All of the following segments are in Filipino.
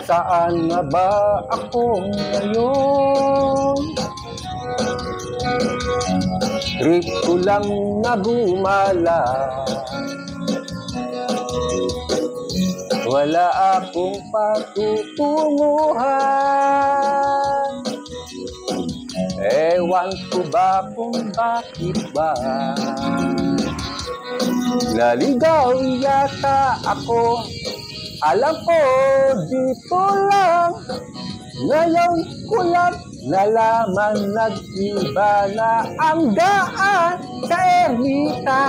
Saan na ba ako ngayon? Trip ko lang na gumala. Wala akong patutunguhan. Ewan ko ba kung bakit ba naligaw yata ako. Alam ko dito lang, ngayon ko lang nalaman nag-iba na ang daan sa Ermita.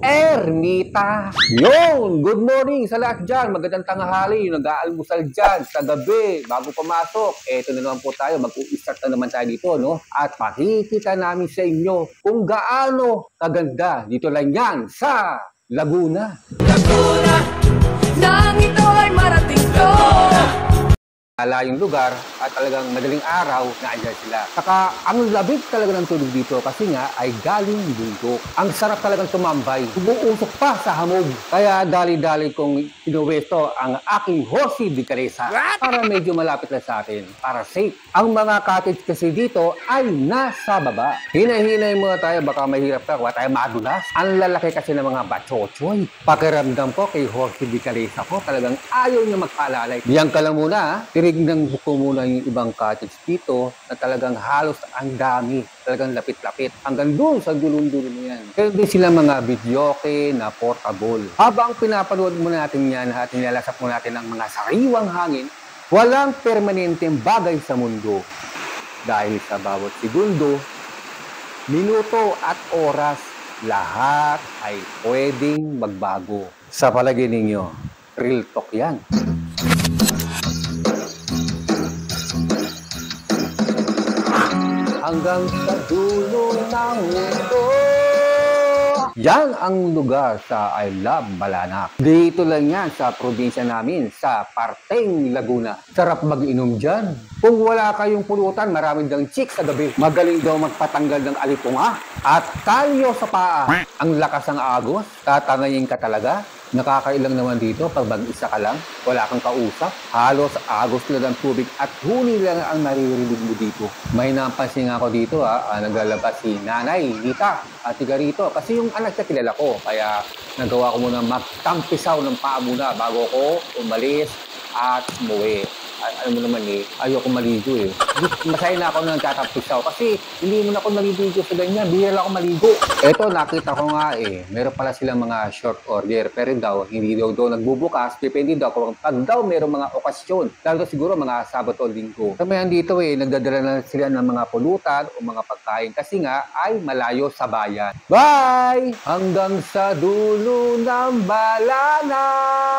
Ermita! Yun! Good morning sa lahat dyan. Magandang tanghali. Nag-aalmusal dyan sa gabi bago pumasok. Eto na naman po tayo. Mag-u-start na naman tayo dito, no? At pakikita namin sa inyo kung gaano kaganda dito lang yan sa Laguna. Laguna, nang ito ay marating ko. Malayong lugar at talagang madaling araw na andyan sila. Saka ang labig talaga ng tulog dito kasi nga ay galing bundok. Ang sarap talagang tumambay. Umuusok pa sa hamog. Kaya dali-dali kong inuwesto ang aking Hosi di Calesa para medyo malapit na sa atin. Para safe. Ang mga cottage kasi dito ay nasa baba. Hinay-hinay muna tayo, baka mahirap ka, wala tayo madulas. Ang lalaki kasi ng mga bachochoy. Pakiramdam ko kay Hosi di Calesa ko, talagang ayaw niya magpaalalay. Diyan ka lang muna, ha? Tinignan ko muna yung ibang cottage dito na talagang halos ang dami. Talagang lapit-lapit. Hanggang doon sa dulong-dulo na yan. Kaya din sila mga videoke na portable. Habang pinapanood muna natin yan at nilalasap muna natin ang mga sariwang hangin, walang permanenteng bagay sa mundo. Dahil sa bawat segundo, minuto at oras, lahat ay pwedeng magbago. Sa palagay ninyo, real talk yan. Hanggang sa dulo ng mundo. Yan ang lugar sa I Love Balanak. Dito lang yan sa probinsya namin, sa Parteng, Laguna. Sarap mag-inom dyan. Kung wala kayong pulutan, maraming dang chicks sa gabi. Magaling daw magpatanggal ng alipunga at kalyo sa paa. Ang lakas ng agos, tatangayin ka talaga. Nakakailang naman dito pag mag-isa ka lang, wala kang kausap, halos agos lang ng tubig at huni lang ang naririnig mo dito. May napansin ako dito naglalabas si Nanay Rita at tiga rito kasi yung anak niya kilala ko, kaya nagawa ko muna magtampisaw ng paa muna bago ko umalis at umuwi. Alam mo naman ayoko maligo Masaya na ako nang nagtatampisaw kasi hindi mo na ako naliligo sa ganyan. Bihira ako maligo. Eto, nakita ko nga meron pala silang mga short order. Pero daw, hindi daw nagbubukas. Depende daw kung pag daw meron mga okasyon. Lalo siguro mga Sabado o Linggo. Kamayan dito nagdadala na sila ng mga pulutan o mga pagkain kasi nga ay malayo sa bayan. Bye! Hanggang sa dulo ng Balanak!